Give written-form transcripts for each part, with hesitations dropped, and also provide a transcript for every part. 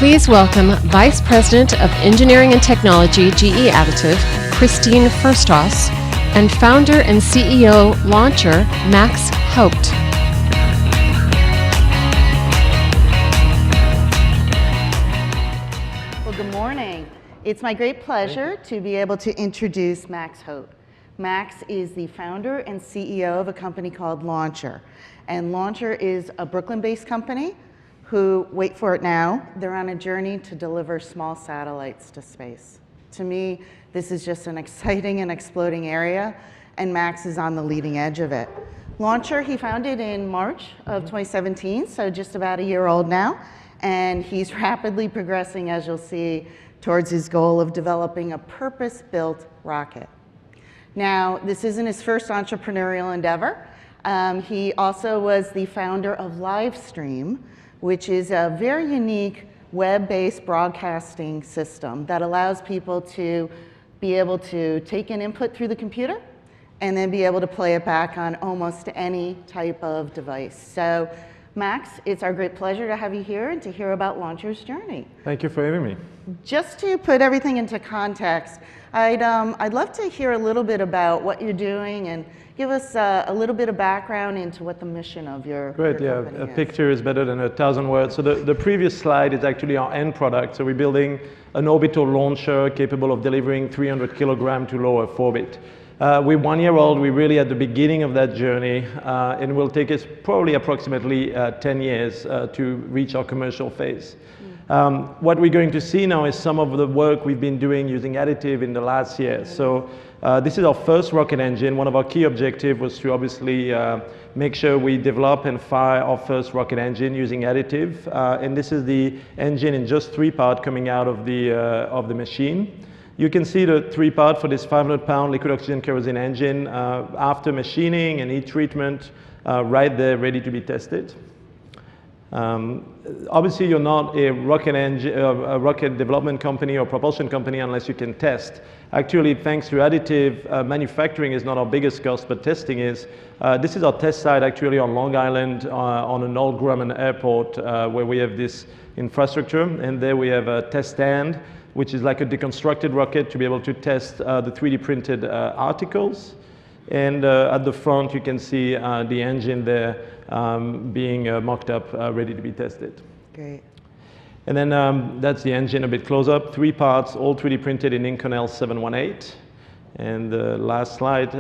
Please welcome Vice President of Engineering and Technology, GE Additive, Christine Furstoss, and Founder and CEO Launcher, Max Haot. Well, good morning. It's my great pleasure to be able to introduce Max Haot. Max is the founder and CEO of a company called Launcher. And Launcher is a Brooklyn-based company who, wait for it now, they're on a journey to deliver small satellites to space. To me, this is just an exciting and exploding area, and Max is on the leading edge of it. Launcher, he founded in March of 2017, so just about a year old now, and he's rapidly progressing, as you'll see, towards his goal of developing a purpose-built rocket. Now, this isn't his first entrepreneurial endeavor. He also was the founder of Livestream, which is a very unique web-based broadcasting system that allows people to be able to take an input through the computer and then be able to play it back on almost any type of device. So, Max, it's our great pleasure to have you here and to hear about Launcher's journey. Thank you for having me. Just to put everything into context, I'd love to hear a little bit about what you're doing and give us a little bit of background into what the mission of your company is. A picture is better than 1,000 words. So the previous slide is actually our end product. So we're building an orbital launcher capable of delivering 300 kilogram to low Earth orbit. We're 1 year old. We're really at the beginning of that journey, and it will take us probably approximately 10 years to reach our commercial phase. What we're going to see now is some of the work we've been doing using additive in the last year. So this is our first rocket engine. One of our key objectives was to obviously make sure we develop and fire our first rocket engine using additive. And this is the engine in just 3 parts coming out of the machine. You can see the 3 parts for this 500-pound liquid oxygen kerosene engine after machining and heat treatment right there ready to be tested. Obviously, you're not a rocket development company or propulsion company unless you can test. Actually, thanks to additive, manufacturing is not our biggest cost, but testing is. This is our test site actually on Long Island on an old Grumman airport where we have this infrastructure, and there we have a test stand, which is like a deconstructed rocket to be able to test the 3D printed articles. And at the front, you can see the engine there being mocked up, ready to be tested. Great. And then that's the engine a bit close up. 3 parts, all 3D printed in Inconel 718. And the last slide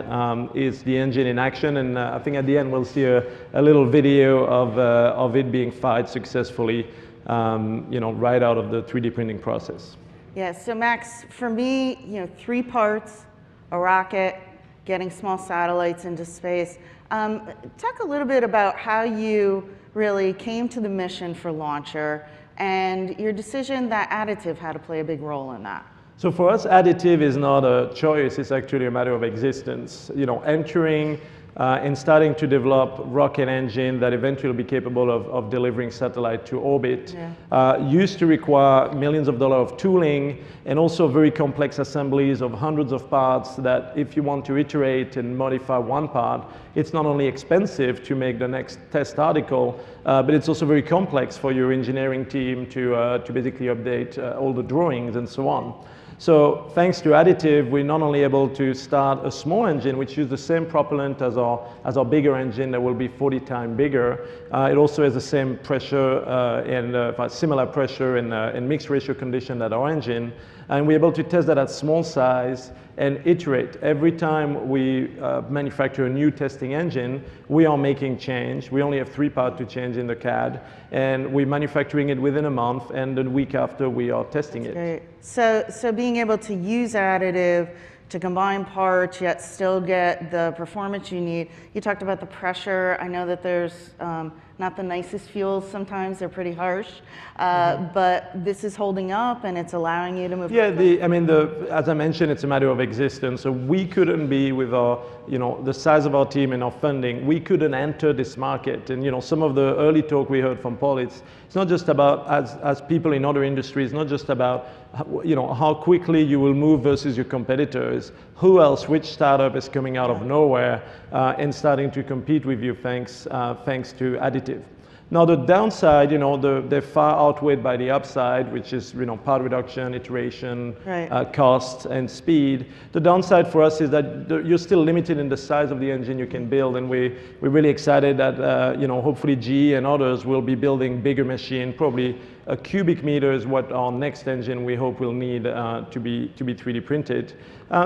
is the engine in action. And I think at the end, we'll see a little video of it being fired successfully, right out of the 3D printing process. Yeah, so Max, for me, 3 parts, a rocket, getting small satellites into space. Talk a little bit about how you really came to the mission for Launcher and your decision that additive had to play a big role in that. So for us, additive is not a choice, it's actually a matter of existence. Entering and starting to develop rocket engine that eventually will be capable of delivering satellite to orbit used to require millions of dollars of tooling and also very complex assemblies of hundreds of parts that if you want to iterate and modify one part, it's not only expensive to make the next test article, but it's also very complex for your engineering team to basically update all the drawings and so on. So thanks to additive, we're not only able to start a small engine, which uses the same propellant as our bigger engine that will be 40 times bigger. It also has the same pressure and similar pressure and mixed ratio condition that our engine. And we're able to test that at small size and iterate. Every time we manufacture a new testing engine, we are making change. We only have 3 parts to change in the CAD, and we're manufacturing it within a month, and the week after we are testing it. Great. So being able to use additive to combine parts yet still get the performance you need. You talked about the pressure. I know that there's not the nicest fuels sometimes, they're pretty harsh, but this is holding up and it's allowing you to move quickly. As I mentioned, it's a matter of existence. So we couldn't be with our, the size of our team and our funding, we couldn't enter this market. And some of the early talk we heard from Paul, it's not just about, as people in other industries, not just about how quickly you will move versus your competitors. Who else, which startup is coming out of nowhere and starting to compete with you thanks to additive? Now the downside, they're far outweighed by the upside, which is, part reduction, iteration, Right. cost, and speed. The downside for us is that you're still limited in the size of the engine you can build, and we're really excited that, hopefully GE and others will be building bigger machine. Probably a cubic meter is what our next engine we hope will need to be 3D printed.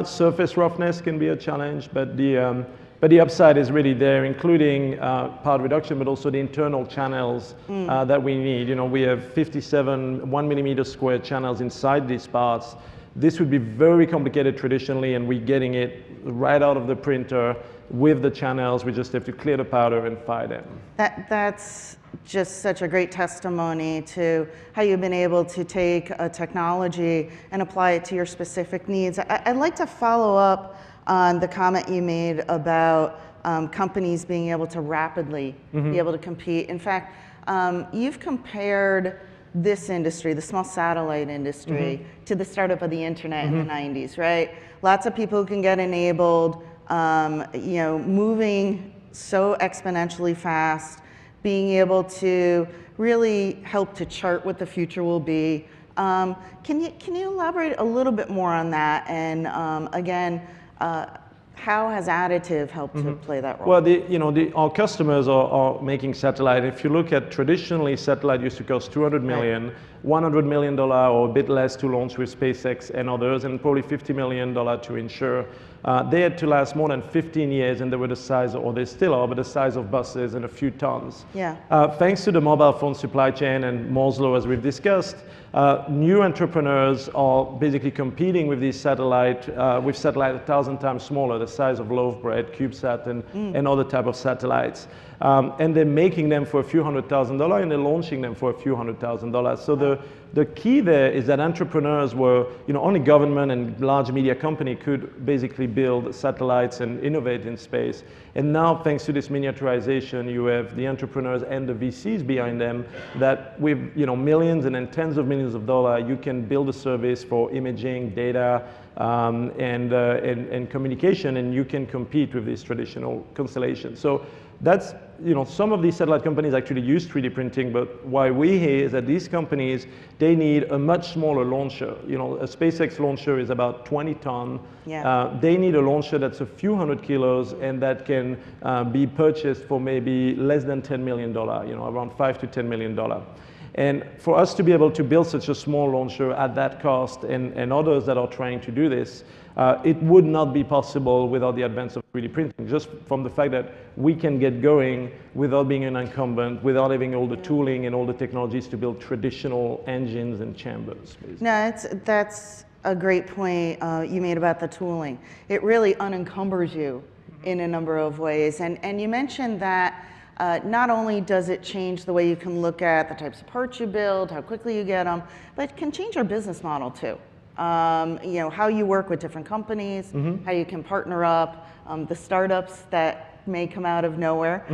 Surface roughness can be a challenge, but the upside is really there, including part reduction, but also the internal channels that we need. We have 57 1 millimeter square channels inside these parts. This would be very complicated traditionally, and we're getting it right out of the printer with the channels. We just have to clear the powder and fire them. That's just such a great testimony to how you've been able to take a technology and apply it to your specific needs. I'd like to follow up on the comment you made about companies being able to rapidly be able to compete. In fact, you've compared this industry, the small satellite industry, to the startup of the internet in the 90s, right? Lots of people who can get enabled, moving so exponentially fast, being able to really help to chart what the future will be. Can you elaborate a little bit more on that? And again, how has Additive helped to play that role? Well, our customers are making satellite. If you look at traditionally, satellite used to cost $200 million, $100 million or a bit less to launch with SpaceX and others, and probably $50 million to insure. They had to last more than 15 years, and they were the size, or they still are, but the size of buses and a few tons. Yeah. Thanks to the mobile phone supply chain and Moore's law, as we've discussed, new entrepreneurs are basically competing with these satellite 1,000 times smaller, the size of loaf bread, CubeSat, and other type of satellites. And they're making them for a few $100,000, and they're launching them for a few $100,000. So the key there is that entrepreneurs were, only government and large media company could basically build satellites and innovate in space. And now, thanks to this miniaturization, you have the entrepreneurs and the VCs behind them that with, millions and then tens of millions of dollars, you can build a service for imaging, data, and communication, and you can compete with these traditional constellations. So that's, some of these satellite companies actually use 3D printing, but why we hear is that these companies, they need a much smaller launcher. A SpaceX launcher is about 20 ton. Yeah. They need a launcher that's a few hundred kilos and that can be purchased for maybe less than $10 million, around $5 to $10 million. And for us to be able to build such a small launcher at that cost, and others that are trying to do this, it would not be possible without the advance of 3D printing, just from the fact that we can get going without being an incumbent, without having all the tooling and all the technologies to build traditional engines and chambers. Basically. No, that's a great point you made about the tooling. It really unencumbers you in a number of ways. And you mentioned that not only does it change the way you can look at the types of parts you build, how quickly you get them, but it can change your business model too. How you work with different companies, how you can partner up, the startups that may come out of nowhere,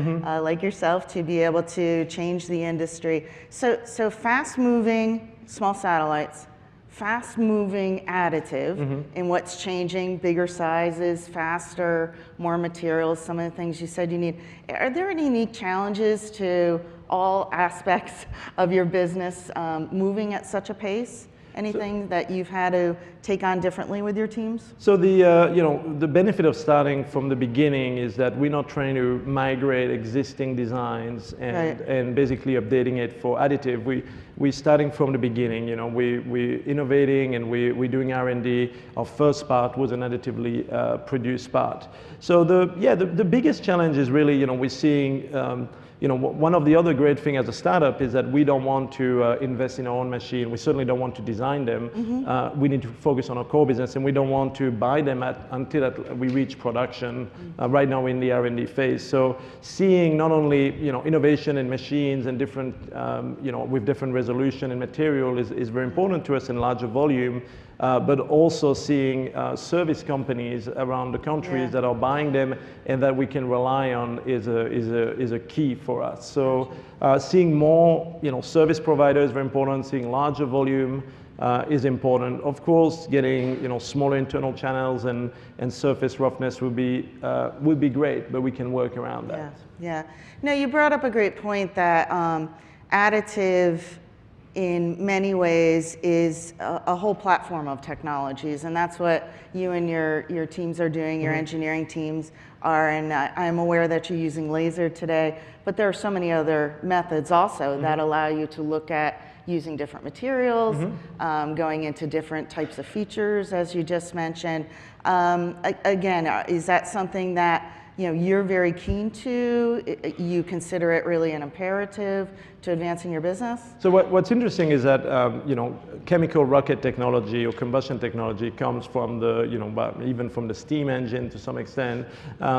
like yourself, to be able to change the industry. So fast-moving small satellites, fast-moving additive in what's changing, bigger sizes, faster, more materials, some of the things you said you need. Are there any unique challenges to all aspects of your business moving at such a pace? Anything that you've had to take on differently with your teams? So the benefit of starting from the beginning is that we're not trying to migrate existing designs and basically updating it for additive. We're starting from the beginning. We're innovating and we're doing R&D. Our first part was an additively produced part. So the biggest challenge is really we're seeing. One of the other great things as a startup is that we don't want to invest in our own machine. We certainly don't want to design them. We need to focus on our core business, and we don't want to buy them until we reach production. Right now, we're in the R&D phase. So seeing not only innovation in machines and different with different resolution and material is very important to us in larger volume. but also seeing service companies around the countries that are buying them and that we can rely on is a key for us. So seeing more service providers is very important, seeing larger volume is important. Of course, getting smaller internal channels and surface roughness would be great, but we can work around that. Yeah. No, you brought up a great point that additive in many ways is a whole platform of technologies, and that's what you and your teams are doing, your engineering teams are, and I'm aware that you're using laser today, but there are so many other methods also that allow you to look at using different materials, going into different types of features, as you just mentioned. Again, is that something that you're very keen to? You consider it really an imperative to advancing your business? So what's interesting is that chemical rocket technology or combustion technology comes from the even from the steam engine to some extent,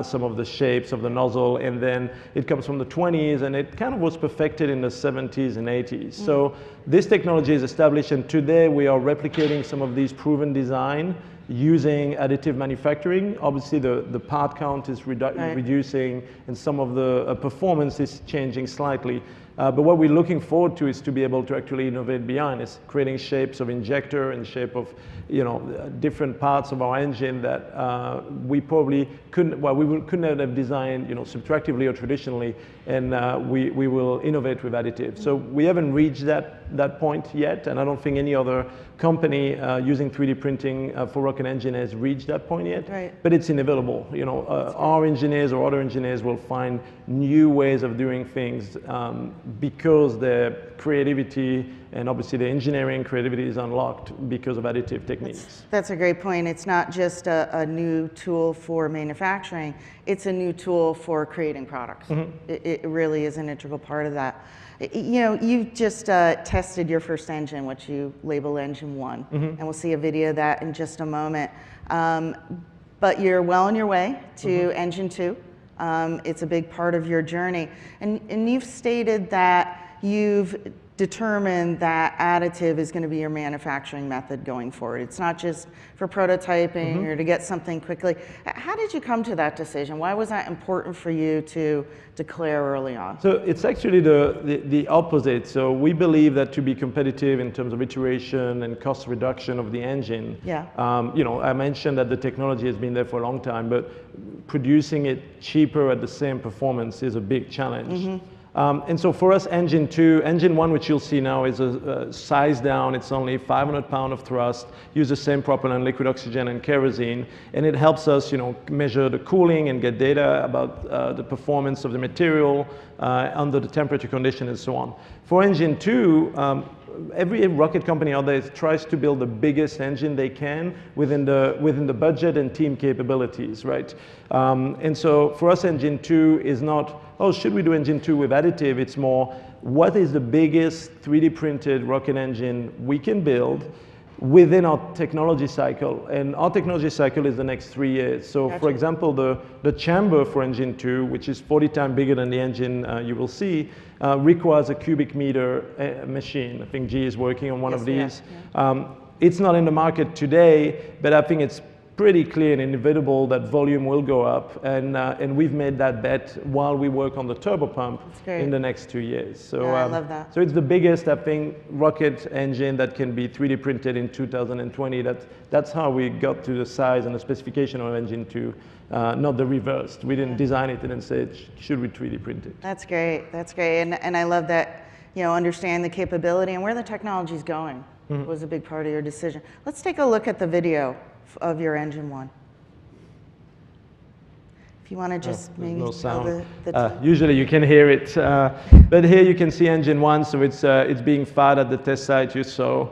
some of the shapes of the nozzle, and then it comes from the 20s, and it kind of was perfected in the 70s and 80s. So this technology is established, and today we are replicating some of these proven design using additive manufacturing. Obviously the part count is reducing, and some of the performance is changing slightly. But what we're looking forward to is to be able to actually innovate beyond. It's creating shapes of injector and shape of different parts of our engine that we probably couldn't have designed subtractively or traditionally, and we will innovate with additive. So we haven't reached that point yet, and I don't think any other company using 3D printing for rocket engine has reached that point yet. But it's inevitable. Our engineers or other engineers will find new ways of doing things because their creativity and obviously the engineering creativity is unlocked because of additive techniques. That's a great point. It's not just a new tool for manufacturing, it's a new tool for creating products. It really is an integral part of that. You've just tested your first engine, which you label Engine 1, and we'll see a video of that in just a moment. But you're well on your way to Engine 2. It's a big part of your journey. And you've stated that you've determined that additive is going to be your manufacturing method going forward. It's not just for prototyping or to get something quickly. How did you come to that decision? Why was that important for you to declare early on? So it's actually the opposite. So we believe that to be competitive in terms of iteration and cost reduction of the engine, I mentioned that the technology has been there for a long time, but producing it cheaper at the same performance is a big challenge. And so for us, Engine 2, Engine 1, which you'll see now, is a size down. It's only 500 pounds of thrust, use the same propellant, liquid oxygen, and kerosene, and it helps us, measure the cooling and get data about the performance of the material under the temperature condition and so on. For Engine 2, every rocket company out there tries to build the biggest engine they can within the budget and team capabilities, right? And so for us, Engine 2 is not, should we do Engine 2 with additive? It's more, what is the biggest 3D printed rocket engine we can build within our technology cycle? And our technology cycle is the next 3 years. So for example, the chamber for Engine 2, which is 40 times bigger than the engine you will see, requires a cubic meter machine. I think GE is working on one of these. It's not in the market today, but I think it's pretty clear and inevitable that volume will go up, and we've made that bet while we work on the turbopump in the next 2 years. So I love that. So it's the biggest, I think, rocket engine that can be 3D printed in 2020. That's how we got to the size and the specification of Engine 2, not the reverse. We didn't design it and then say, should we 3D print it? That's great. That's great, and I love that understand the capability and where the technology is going was a big part of your decision. Let's take a look at the video of your Engine 1. If you want to just maybe no sound. the usually you can hear it, but here you can see Engine 1, so it's being fired at the test site you saw.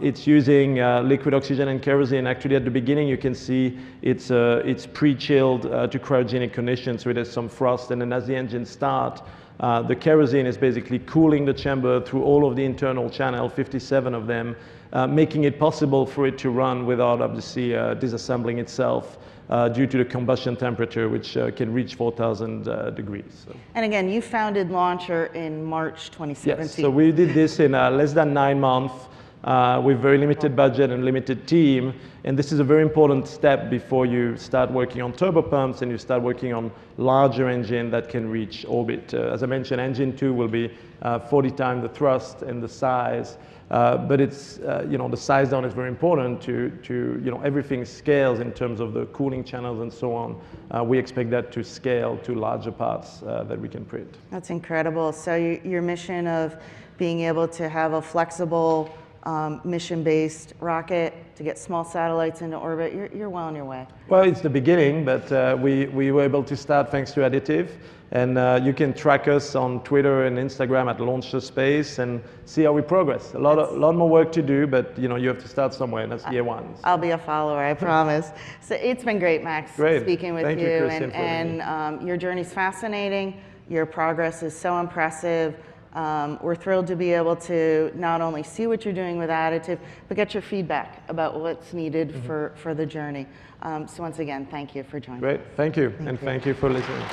It's using liquid oxygen and kerosene. Actually, at the beginning, you can see it's pre-chilled to cryogenic conditions, so it has some frost, and then as the engine starts, the kerosene is basically cooling the chamber through all of the internal channel, 57 of them, making it possible for it to run without obviously disassembling itself due to the combustion temperature, which can reach 4,000 degrees. So. And again, you founded Launcher in March 2017. Yes, so we did this in less than 9 months. with very limited budget and limited team. And this is a very important step before you start working on turbopumps and you start working on larger engine that can reach orbit. As I mentioned, engine 2 will be 40 times the thrust and the size. But it's, the size down is very important to everything scales in terms of the cooling channels and so on. We expect that to scale to larger parts that we can print. That's incredible. So your mission of being able to have a flexible mission-based rocket to get small satellites into orbit, you're well on your way. Well, it's the beginning, but we were able to start thanks to Additive. And you can track us on Twitter and Instagram at Launcher Space and see how we progress. A lot more work to do, but you have to start somewhere, and that's year one. So. I'll be a follower, I promise. So it's been great, Max, speaking with Thank you, Christine, and your journey's fascinating. Your progress is so impressive. We're thrilled to be able to not only see what you're doing with Additive, but get your feedback about what's needed for the journey. So once again, thank you for joining. Great, thank you, and thank you for listening.